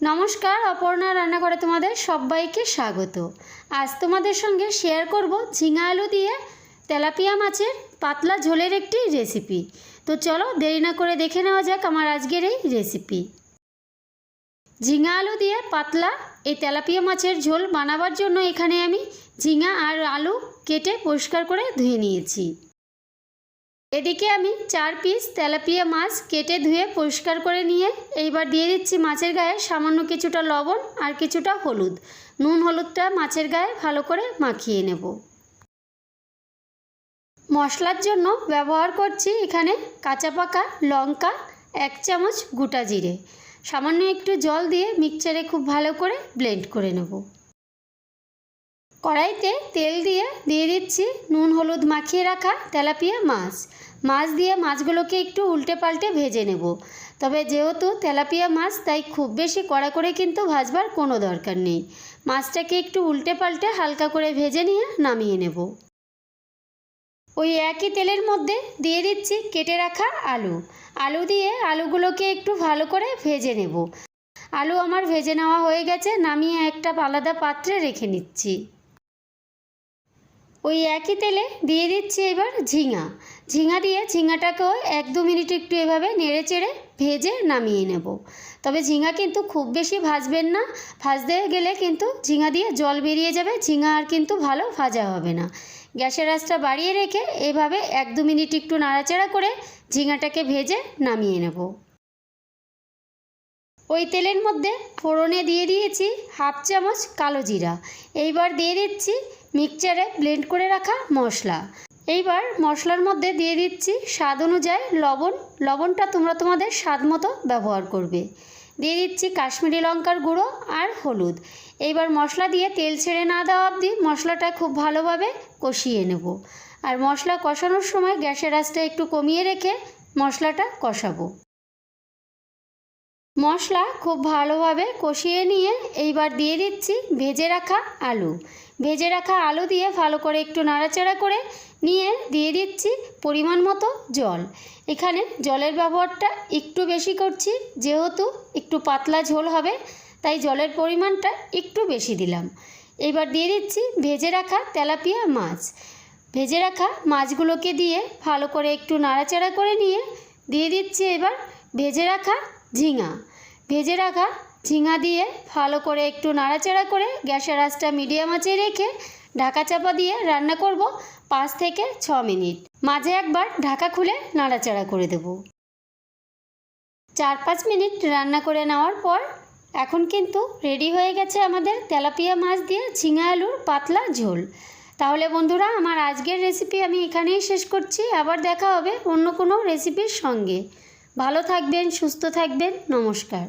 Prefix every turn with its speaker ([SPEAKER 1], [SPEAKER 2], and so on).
[SPEAKER 1] নমস্কার, অপর্ণা রান্নাঘরে তোমাদের সবাইকে স্বাগত। আজ তোমাদের সঙ্গে শেয়ার করব ঝিঙা আলু দিয়ে তেলাপিয়া মাছের পাতলা ঝোলের একটি রেসিপি। তো চলো দেরি না করে দেখে নেওয়া যাক আমার আজকের এই রেসিপি। ঝিঙা আলু দিয়ে পাতলা এই তেলাপিয়া মাছের ঝোল বানাবার জন্য এখানে আমি ঝিঙা আর আলু কেটে পরিষ্কার করে ধুয়ে নিয়েছি। এদিকে আমি 4 পিস তেলাপিয়া মাছ কেটে ধুয়ে পরিষ্কার করে নিয়ে এইবার দিয়ে দিচ্ছি মাছের গায়ে সামান্য কিছুটা লবণ আর কিছুটা হলুদ। নুন হলুদটা মাছের গায়ে ভালো করে মাখিয়ে নেব। মশলার জন্য ব্যবহার করছি এখানে কাঁচা পাকা লঙ্কা, 1 চামচ গোটা জিরে, সামান্য একটু জল দিয়ে মিক্সচারে খুব ভালো করে ব্লেন্ড করে নেব। কড়াইতে তেল দিয়ে দিচ্ছি নুন হলুদ মাখিয়ে রাখা তেলাপিয়া মাছ দিয়ে মাছগুলোকে একটু উল্টে পাল্টে ভেজে নেব। তবে যেহেতু তেলাপিয়া মাছ তাই খুব বেশি কড়া করে কিন্তু ভাজবার কোনো দরকার নেই। মাছটাকে একটু উল্টে পাল্টে হালকা করে ভেজে নিয়ে নামিয়ে নেব। ওই একই তেলের মধ্যে দিয়ে দিচ্ছি কেটে রাখা আলু দিয়ে আলুগুলোকে একটু ভালো করে ভেজে নেব। আলু আমার ভেজে নেওয়া হয়ে গেছে, নামিয়ে একটা আলাদা পাত্রে রেখে নিচ্ছি। ওই একই তেলে দিয়ে দিচ্ছি এবার ঝিঙা দিয়ে ঝিঙাটাকেও 1-2 মিনিট একটু এভাবে নেড়ে চেড়ে ভেজে নামিয়ে নেব। তবে ঝিঙা কিন্তু খুব বেশি ভাজবেন না, ভাজতে গেলে কিন্তু ঝিঙা দিয়ে জল বেরিয়ে যাবে, ঝিঙা আর কিন্তু ভালো ভাজা হবে না। গ্যাসের আঁচটা বাড়িয়ে রেখে এভাবে 1-2 মিনিট একটু নাড়াচাড়া করে ঝিঙাটাকে ভেজে নামিয়ে নেব। ওই তেলের মধ্যে ফোড়নে দিয়ে দিয়েছি 1/2 চামচ কালো জিরা। এইবার দিয়ে দিচ্ছি মিক্সচারে ব্লেন্ড করে রাখা মশলা। এইবার মশলার মধ্যে দিয়ে দিচ্ছি স্বাদ অনুযায়ী লবণটা তোমরা তোমাদের স্বাদ মতো ব্যবহার করবে। দিয়ে দিচ্ছি কাশ্মীরি লঙ্কার গুঁড়ো আর হলুদ। এইবার মশলা দিয়ে তেল ছেড়ে না দেওয়া অবধি মশলাটা খুব ভালোভাবে কষিয়ে নেব। আর মশলা কষানোর সময় গ্যাসের আঁচটা একটু কমিয়ে রেখে মশলাটা কষাবো। মশলা খুব ভালোভাবে কষিয়ে নিয়ে এইবার দিয়ে দিচ্ছি ভেজে রাখা আলু দিয়ে ভালো করে একটু নাড়াচাড়া করে নিয়ে দিয়ে দিচ্ছি পরিমাণ মতো জল। এখানে জলের ব্যবহারটা একটু বেশি করছি, যেহেতু একটু পাতলা ঝোল হবে তাই জলের পরিমাণটা একটু বেশি দিলাম। এবার দিয়ে দিচ্ছি ভেজে রাখা তেলাপিয়া ভেজে রাখা মাছগুলোকে দিয়ে ভালো করে একটু নাড়াচাড়া করে নিয়ে দিয়ে দিচ্ছি এবার ভেজে রাখা ঝিঙা দিয়ে ভালো করে একটু নাড়াচাড়া করে গ্যাসের আঁচটা মিডিয়াম আঁচে রেখে ঢাকা চাপা দিয়ে রান্না করব 5 থেকে 6 মিনিট। মাঝে একবার ঢাকা খুলে নাড়াচাড়া করে দেব। 4-5 মিনিট রান্না করে নেওয়ার পর এখন কিন্তু রেডি হয়ে গেছে আমাদের তেলাপিয়া মাছ দিয়ে ঝিঙা আলুর পাতলা ঝোল। তাহলে বন্ধুরা, আমার আজকের রেসিপি আমি এখানেই শেষ করছি। আবার দেখা হবে অন্য কোনো রেসিপির সঙ্গে। ভালো থাকবেন, সুস্থ থাকবেন, নমস্কার।